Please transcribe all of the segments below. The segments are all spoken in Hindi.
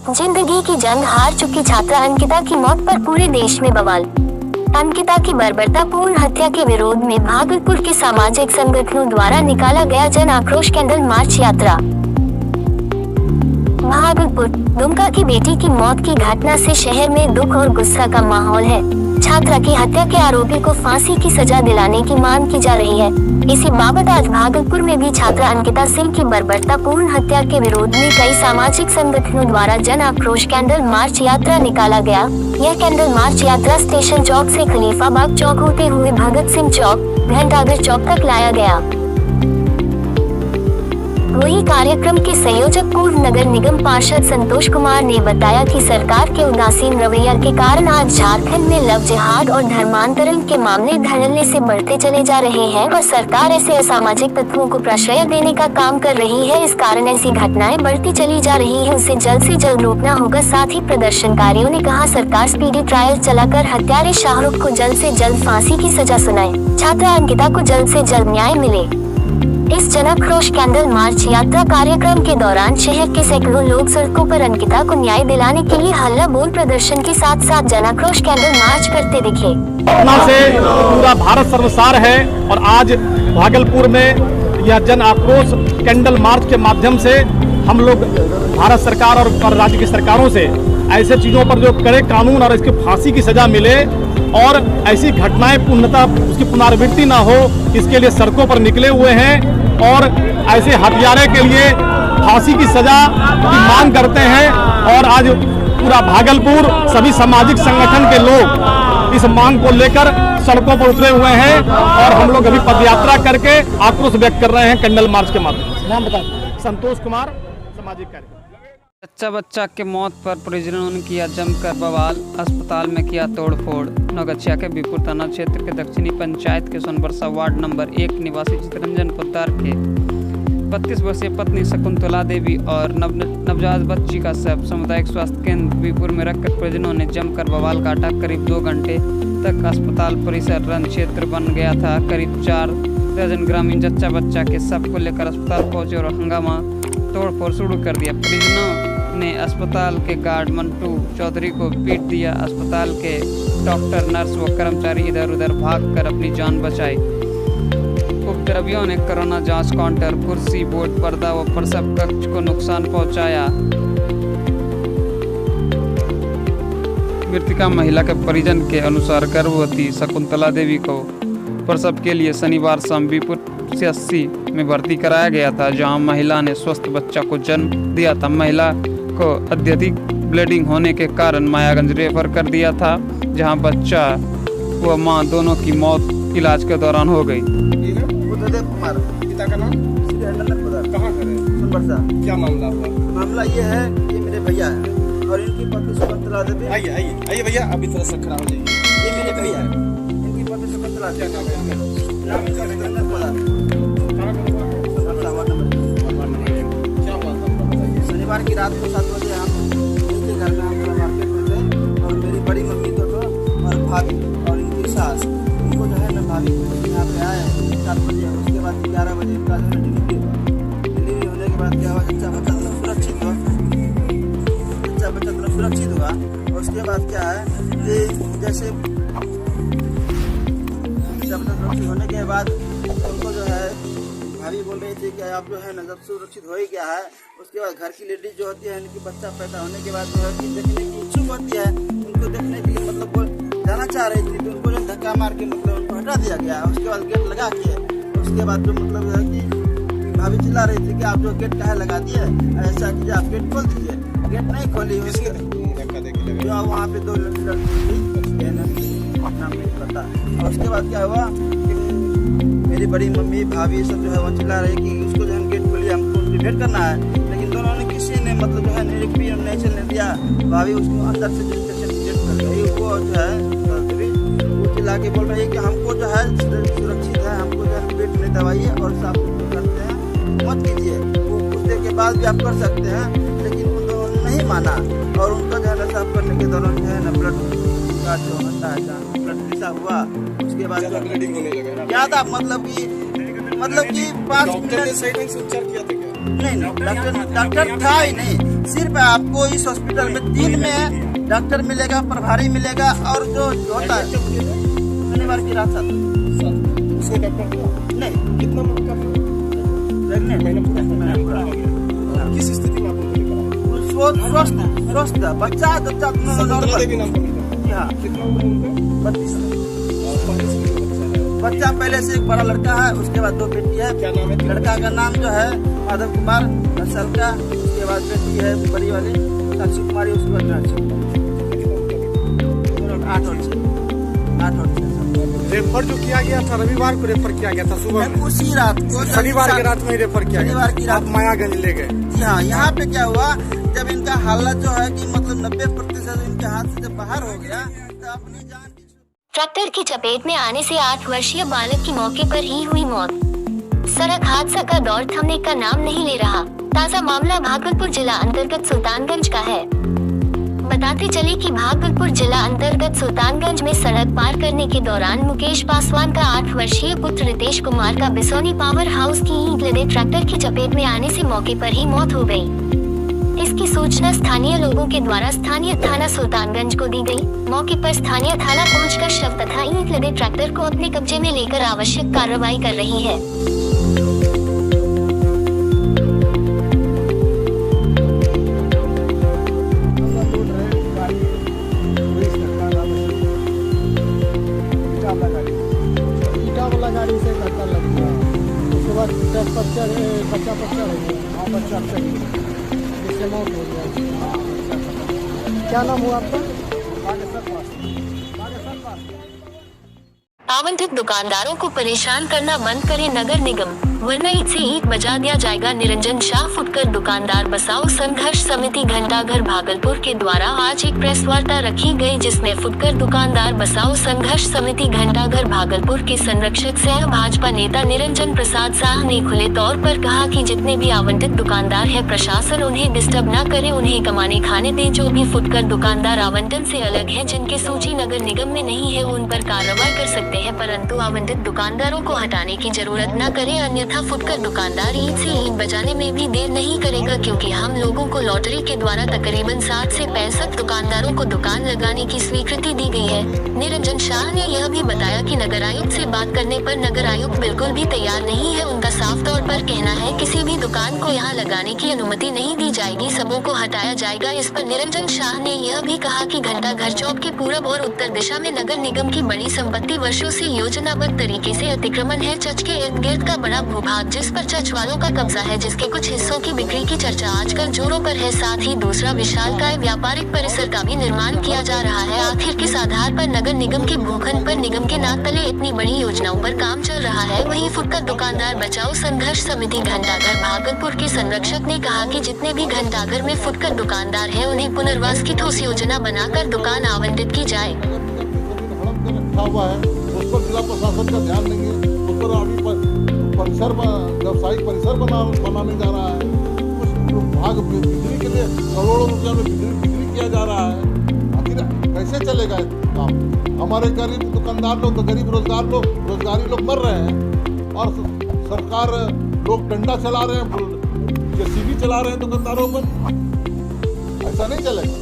जिंदगी की जंग हार चुकी छात्रा अंकिता की मौत पर पूरे देश में बवाल। अंकिता की बर्बरतापूर्ण हत्या के विरोध में भागलपुर के सामाजिक संगठनों द्वारा निकाला गया जन आक्रोश कैंडल मार्च यात्रा। भागलपुर दुमका की बेटी की मौत की घटना से शहर में दुख और गुस्सा का माहौल है। छात्रा की हत्या के आरोपी को फांसी की सजा दिलाने की मांग की जा रही है। इसी बाबत आज भागलपुर में भी छात्रा अंकिता सिंह की बर्बरतापूर्ण हत्या के विरोध में कई सामाजिक संगठनों द्वारा जन आक्रोश कैंडल मार्च यात्रा निकाला गया। यह कैंडल मार्च यात्रा स्टेशन चौक से खलीफाबाग चौक होते हुए भगत सिंह चौक, घंटाघर चौक तक लाया गया। वही कार्यक्रम के संयोजक पूर्व नगर निगम पार्षद संतोष कुमार ने बताया कि सरकार के उदासीन रवैया के कारण आज झारखंड में लव जिहाद और धर्मांतरण के मामले धड़ल्ले से बढ़ते चले जा रहे हैं और सरकार ऐसे असामाजिक तत्वों को प्रश्रय देने का काम कर रही है। इस कारण ऐसी घटनाएं बढ़ती चली जा रही है, उसे जल्द से जल्द रोकना होगा। साथ ही प्रदर्शनकारियों ने कहा सरकार स्पीडी ट्रायल चलाकर हत्यारे शाहरुख को जल्द से जल्द फांसी की सजा सुनाए, छात्रा अंकिता को जल्द से जल्द न्याय मिले। इस जनाक्रोश कैंडल मार्च यात्रा कार्यक्रम के दौरान शहर के सैकड़ों लोग सड़कों पर अंकिता को न्याय दिलाने के लिए हल्ला बोल प्रदर्शन के साथ साथ जनाक्रोश कैंडल मार्च करते दिखे। से पूरा भारत सर्वसार है और आज भागलपुर में यह जन आक्रोश कैंडल मार्च के माध्यम से हम लोग भारत सरकार और राज्य की सरकारों से ऐसे चीजों पर जो कड़े कानून और इसकी फांसी की सजा मिले और ऐसी घटनाएं पूर्णतः उसकी पुनरावृत्ति ना हो, इसके लिए सड़कों पर निकले हुए हैं और ऐसे हत्यारे के लिए फांसी की सजा की मांग करते हैं। और आज पूरा भागलपुर सभी सामाजिक संगठन के लोग इस मांग को लेकर सड़कों पर उतरे हुए हैं और हम लोग अभी पदयात्रा करके आक्रोश व्यक्त कर रहे हैं कैंडल मार्च के माध्यम से। नाम बताइए। संतोष कुमार, सामाजिक कार्यकर्ता। बच्चा के मौत पर परिजनों ने किया जमकर बवाल, अस्पताल में किया तोड़फोड़। नौगछिया के बीपुर थाना क्षेत्र के दक्षिणी पंचायत के सोनबरसा वार्ड नंबर 1 निवासी चितरंजन पोद्दार के 32 वर्षीय पत्नी शकुंतला देवी और नवजात बच्ची का शव सामुदायिक स्वास्थ्य केंद्र बीपुर में रखकर परिजनों ने जमकर बवाल काटा। करीब 2 घंटे तक अस्पताल परिसर रण क्षेत्र बन गया था। करीब 4 दर्जन ग्रामीण जच्चा बच्चा के शव को लेकर अस्पताल पहुंचे और हंगामा तोड़फोड़ शुरू कर दिया। परिजनों ने अस्पताल के गार्ड मंटू चौधरी को पीट दिया। अस्पताल के डॉक्टर, नर्स व कर्मचारी इधर उधर भागकर अपनी जान बचाई। उपद्रवियों ने कोरोना जांच काउंटर, कुर्सी, बोर्ड, पर्दा व प्रसव कक्ष को नुकसान पहुंचाया। मृतका महिला के परिजन के अनुसार गर्भवती शकुंतला देवी को प्रसव के लिए शनिवार शाम बीपुर CHC में भर्ती कराया गया था, जहां महिला ने स्वस्थ बच्चा को जन्म दिया था। महिला को अत्यधिक ब्लीडिंग होने के कारण मायागंज रेफर कर दिया था, जहां बच्चा व मां दोनों की मौत इलाज के दौरान हो गई। पिता का नाम कहाँ का है? सोनबरसा। क्या मामला हुआ? मामला ये है, ये मेरे भैया है और इनकी पत्नी शकुंतला देवी। आइए भैया, अभी थोड़ा सा खड़ा हो जाइए। ये मेरे भैया है, इनकी पत्नी शकुंतला देवी। शनिवार की रात को 7 बजे हम इनके घर में हम मार्केट में थे और मेरी बड़ी मम्मी तो और भाभी और इनकी सास, उनको जो है ना भाभी यहाँ पे आए 7 बजे। उसके बाद 11 बजे इनका जो है डिलीवरी होने के बाद क्या हुआ, बच्चा सुरक्षित हुआ, बच्चा सुरक्षित हुआ। और उसके बाद क्या है कि जैसे सुरक्षित होने के बाद उनको जो है भाभी बोल रही थी कि आप जो है ना जब सुरक्षित हो ही गया है, उसके बाद घर की लेडीज जो होती है इनकी बच्चा पैदा होने के बाद जो है कि देखने की इच्छुक होती है, उनको देखने के लिए मतलब जाना चाह रही थी, तो उनको जो धक्का मार के मतलब उनको हटा दिया गया। उसके बाद गेट लगा के उसके बाद जो मतलब है कि भाभी चिल्ला रही थी कि आप जो गेट काहे लगा दिए, ऐसा कीजिए आप गेट खोल दीजिए। गेट नहीं खोली, उसके जो वहाँ पे 2 लड़की नाम नहीं पता। और उसके बाद क्या हुआ, मेरी बड़ी मम्मी भाभी सब जो है वो चिल्ला रही कि उसको जो है गेट खोलिए, हमको वेट करना है। लेकिन दोनों ने किसी ने मतलब जो है एक भी नहीं चलने दिया। भाभी उसको अंदर से गेट कर गई, वो जो है वो चिल्ला के बोल रही है कि हमको जो है सुरक्षित है, हमको जो है पेट में दवाइए और साफ करते हैं, मत कीजिए। वो कुछ देर के बाद भी आप कर सकते हैं, लेकिन उन्होंने नहीं माना और उनका जो है साफ करने के दौरान जो है ना ब्लड का जो होता है ब्लड प्रेशर हुआ। उसके बाद ब्लीडिंग होने लगा। क्या था मतलब कि 5 मिनट सही ढंग से उपचार किया था क्या? नहीं, डॉक्टर था ही नहीं। सिर्फ आपको इस हॉस्पिटल में 3 में डॉक्टर मिलेगा, प्रभारी मिलेगा, और जो होता है शनिवार की रात नहीं। कितना प्रेग्नेंट किस स्थिति में स्वस्थ बच्चा हाँ 32 बच्चा पहले से एक बड़ा लड़का है, उसके बाद 2 बेटी है। क्या नाम है? लड़का का नाम जो है माधव कुमार 10 साल का, उसके बाद बेटी है बड़ी वाली साक्षी कुमारी, उसके बाद 8 और 6 रेफर जो किया गया था रविवार को रेफर किया गया था सुबह, उसी रात को शनिवार की रात में रेफर किया गया। शनिवार की रात आप मायागंज ले गए। हाँ, यहाँ पे क्या हुआ, जब इनका हालत जो है कि मतलब 90% इनके हाथ से जब बाहर हो गया तो अपनी जान की ट्रैक्टर की चपेट में आने से 8 वर्षीय बालक की मौके पर ही हुई मौत। सड़क हादसा का दौर थमने का नाम नहीं ले रहा। ताजा मामला भागलपुर जिला अंतर्गत सुल्तानगंज का है। बताते चले कि भागलपुर जिला अंतर्गत सुल्तानगंज में सड़क पार करने के दौरान मुकेश पासवान का 8 वर्षीय पुत्र रितेश कुमार का बिसोनी पावर हाउस की ईंट लदे ट्रैक्टर की चपेट में आने से मौके पर ही मौत हो गई। इसकी सूचना स्थानीय लोगों के द्वारा स्थानीय थाना सुल्तानगंज को दी गई। मौके पर स्थानीय थाना पहुंचकर शव तथा ईंट लदे ट्रैक्टर को अपने कब्जे में लेकर आवश्यक कार्रवाई कर रही है। गाड़ी से धक्का लग गया, उसके बाद बच्चा जिससे मौत हो गया। क्या नाम हुआ आपका? आवंटित दुकानदारों को परेशान करना बंद करे नगर निगम, वरना ईद से ईद बजा दिया जाएगा। निरंजन शाह फुटकर दुकानदार बचाओ संघर्ष समिति घंटाघर भागलपुर के द्वारा आज एक प्रेस वार्ता रखी गई, जिसमें फुटकर दुकानदार बचाओ संघर्ष समिति घंटाघर भागलपुर के संरक्षक सह भाजपा नेता निरंजन प्रसाद शाह ने खुले तौर पर कहा कि जितने भी आवंटित दुकानदार है, प्रशासन उन्हें डिस्टर्ब न करे, उन्हें कमाने खाने दे। जो भी फुटकर दुकानदार आवंटन से अलग है, जिनके सूची नगर निगम में नहीं है, उन पर कार्रवाई कर सकते हैं, परंतु आवंटित दुकानदारों को हटाने की जरूरत न करे। अन्यथा फुटकर दुकानदार ईद से ईद बजाने में भी देर नहीं करेगा, क्योंकि हम लोगों को लॉटरी के द्वारा तकरीबन 60 से 65 दुकानदारों को दुकान लगाने की स्वीकृति दी गई है। निरंजन शाह ने यह भी बताया कि नगर आयुक्त से बात करने पर नगर आयुक्त बिल्कुल भी तैयार नहीं है। उनका साफ तौर पर कहना है किसी भी दुकान को यहाँ लगाने की अनुमति नहीं दी जाएगी, सबों को हटाया जाएगा। इस पर निरंजन शाह ने यह भी कहा कि घंटाघर चौक के पूरब और उत्तर दिशा में नगर निगम की बड़ी संपत्ति वर्षों से योजनाबद्ध तरीके से अतिक्रमण है। चर्च के इर्द गिर्द का बड़ा भूभाग जिस पर चर्च वालों का कब्जा है, जिसके कुछ हिस्सों की बिक्री की चर्चा आजकल जोरों पर है। साथ ही दूसरा विशालकाय व्यापारिक परिसर का भी निर्माण किया जा रहा है। आखिर किस आधार पर नगर निगम के भूखंड पर निगम के नाक तले इतनी बड़ी योजनाओं पर काम चल रहा है? वहीं फुटकर दुकानदार बचाओ संघर्ष समिति घंटाघर भागलपुर के संरक्षक ने कहा कि जितने भी घंटाघर में फुटकर दुकानदार है, उन्हें पुनर्वास की ठोस योजना बनाकर दुकान आवंटित की जाए। उस पर जिला प्रशासन का ध्यान नहीं है। उस पर अभी परिसर व्यावसायिक परिसर बनाने जा रहा है। कुछ भाग बिजली के लिए करोड़ों रुपया में बिक्री किया जा रहा है। आखिर कैसे चलेगा काम? हमारे गरीब दुकानदार लोग, गरीब रोजगारी लोग मर रहे हैं, और सरकार लोग डंडा चला रहे हैं, जेसीबी चला रहे हैं दुकानदारों पर। ऐसा नहीं चलेगा।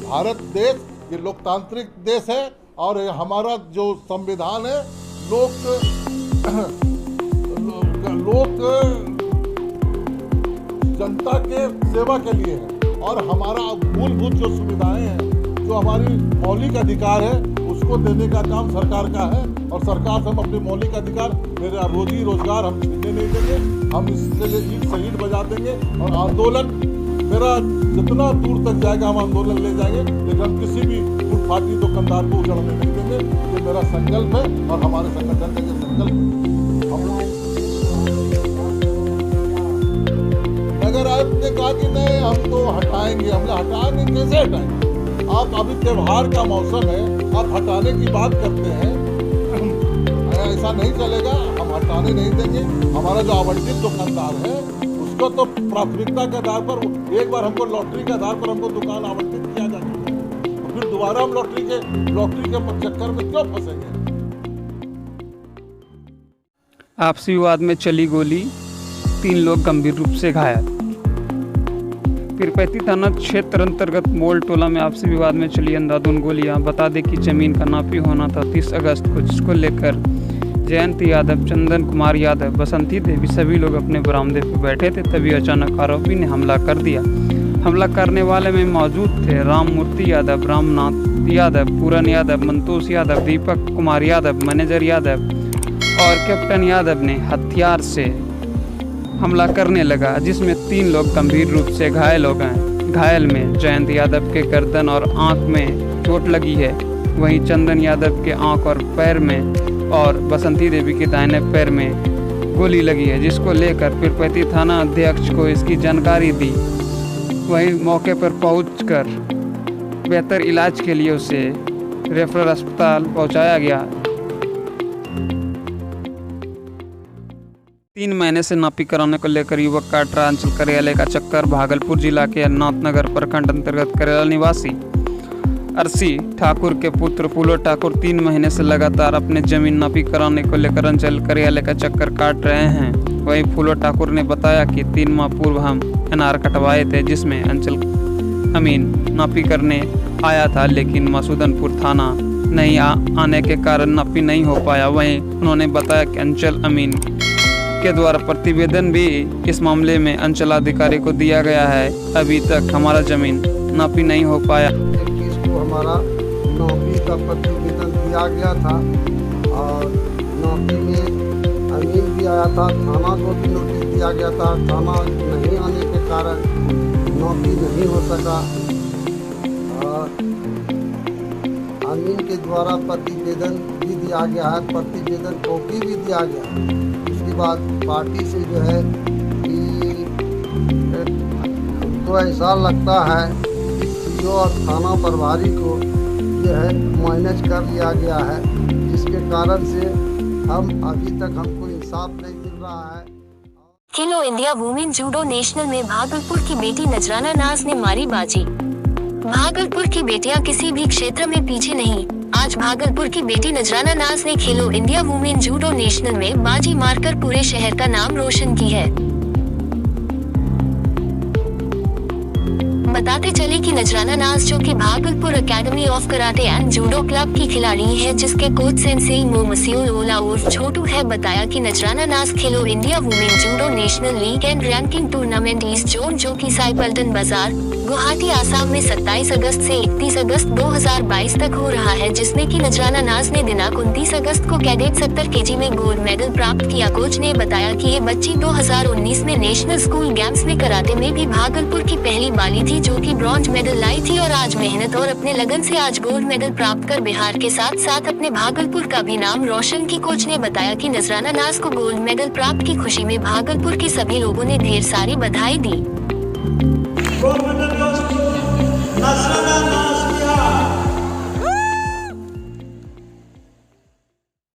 भारत देश ये लोकतांत्रिक देश है, और हमारा जो संविधान है लोक जनता के सेवा के लिए है, और हमारा मूलभूत जो सुविधाएं हैं, जो हमारी मौलिक अधिकार है, उसको देने का काम सरकार का है। और सरकार से हम अपने मौलिक अधिकार, मेरा रोजी रोजगार हम छीनने नहीं देंगे। हम इसके लिए ईद से ईद बजा देंगे, और आंदोलन मेरा जितना दूर तक जाएगा हम आंदोलन ले जाएंगे, लेकिन हम किसी भी फुटपाथी दुकानदार को उजड़ने नहीं देंगे। ये मेरा संकल्प है, और हमारे संगठन का ये संकल्प है। नगर आयुक्त ने कहा कि नहीं, हम तो हटाएंगे। हमने हटाएंगे, कैसे हटाएंगे? आप अभी त्योहार का मौसम है, आप हटाने की बात करते हैं, ऐसा नहीं चलेगा। हम हटाने नहीं देंगे। हमारा जो आवंटित दुकानदार है, उसको तो प्राथमिकता के आधार पर, एक बार हमको लॉटरी के आधार पर हमको दुकान आवंटित किया जाता है, तो फिर दोबारा हम लॉटरी के चक्कर में क्यों फंसेंगे? आपसी विवाद में चली गोली, 3 लोग गंभीर रूप से घायल। पीरपैती थाना क्षेत्र अंतर्गत मोल टोला में आपसी विवाद में चली अंधाधुंध गोलियां। बता दें कि जमीन का नापी होना था 30 अगस्त को, जिसको लेकर जयंत यादव, चंदन कुमार यादव, बसंती देवी सभी लोग अपने बरामदे पर बैठे थे। तभी अचानक आरोपी ने हमला कर दिया। हमला करने वाले में मौजूद थे राममूर्ति यादव, रामनाथ यादव, पूरन यादव, मंतोष यादव, दीपक कुमार यादव, मैनेजर यादव और कैप्टन यादव ने हथियार से हमला करने लगा, जिसमें 3 लोग गंभीर रूप से घायल हो गए। घायल में जयंत यादव के गर्दन और आंख में चोट लगी है, वहीं चंदन यादव के आंख और पैर में और बसंती देवी के दाहिने पैर में गोली लगी है, जिसको लेकर पीरपैती थाना अध्यक्ष को इसकी जानकारी दी। वहीं मौके पर पहुंचकर बेहतर इलाज के लिए उसे रेफरल अस्पताल पहुंचाया गया। 3 महीने से नापी कराने को लेकर युवक काट रहा अंचल कार्यालय का चक्कर। भागलपुर जिला के नाथनगर प्रखंड अंतर्गत करेला निवासी अरसी ठाकुर के पुत्र फूलो ठाकुर 3 महीने से लगातार अपने जमीन नापी कराने को लेकर अंचल कार्यालय का चक्कर काट रहे हैं। वहीं फूलो ठाकुर ने बताया कि 3 माह पूर्व हम एनआर कटवाए थे, जिसमें अंचल अमीन नापी करने आया था, लेकिन मसूदनपुर थाना नहीं आने के कारण नापी नहीं हो पाया। वहीं उन्होंने बताया कि अंचल अमीन के द्वारा प्रतिवेदन भी इस मामले में अंचलाधिकारी को दिया गया है। अभी तक हमारा जमीन नापी नहीं हो पाया। 21 को हमारा नौकरी का प्रतिवेदन दिया गया था और नौकरी में अमीन भी आया था, थाना को भी नोटिस दिया गया था। थाना नहीं आने के कारण नौकरी नहीं हो सका और अमीन के द्वारा प्रतिवेदन भी दिया गया है, प्रतिवेदन कॉपी भी दिया गया। उसके बाद पार्टी से जो है कि हमको ऐसा लगता है कि सीओ और थाना प्रभारी को जो है मैनेज कर लिया गया है, जिसके कारण से हम अभी तक हमको इंसाफ नहीं मिल रहा है। खेलो इंडिया वुमेन जूडो नेशनल में भागलपुर की बेटी नजराना नाज ने मारी बाजी। भागलपुर की बेटियां किसी भी क्षेत्र में पीछे नहीं। आज भागलपुर की बेटी नजराना नाज ने खेलो इंडिया वुमेन जूडो नेशनल में बाजी मारकर पूरे शहर का नाम रोशन की है। बताते चले कि नजराना नाज जो कि Bhagalpur academy of karate and judo club की खिलाड़ी है, जिसके कोच सेंसेई मोमसियो ओला उर्फ छोटू है, बताया कि नजराना नाज खेलो India women judo national league and ranking tournament east zone जो कि साईपल्टन बाजार गुवाहाटी आसाम में 27 अगस्त से 31 अगस्त 2022 तक हो रहा है, जिसमें कि नजराना नाज ने दिनांक 29 अगस्त को कैडेट 70 केजी में गोल्ड मेडल प्राप्त किया। कोच ने बताया कि ये बच्ची 2019 में नेशनल स्कूल गेम्स में कराटे में भी भागलपुर की पहली बाली थी, जो कि ब्रॉन्ज मेडल लाई थी और आज मेहनत और अपने लगन से आज गोल्ड मेडल प्राप्त कर बिहार के साथ साथ अपने भागलपुर का भी नाम रोशन की। कोच ने बताया कि नजराना नाज को गोल्ड मेडल प्राप्त की खुशी में भागलपुर के सभी लोगों ने ढेर सारी बधाई दी।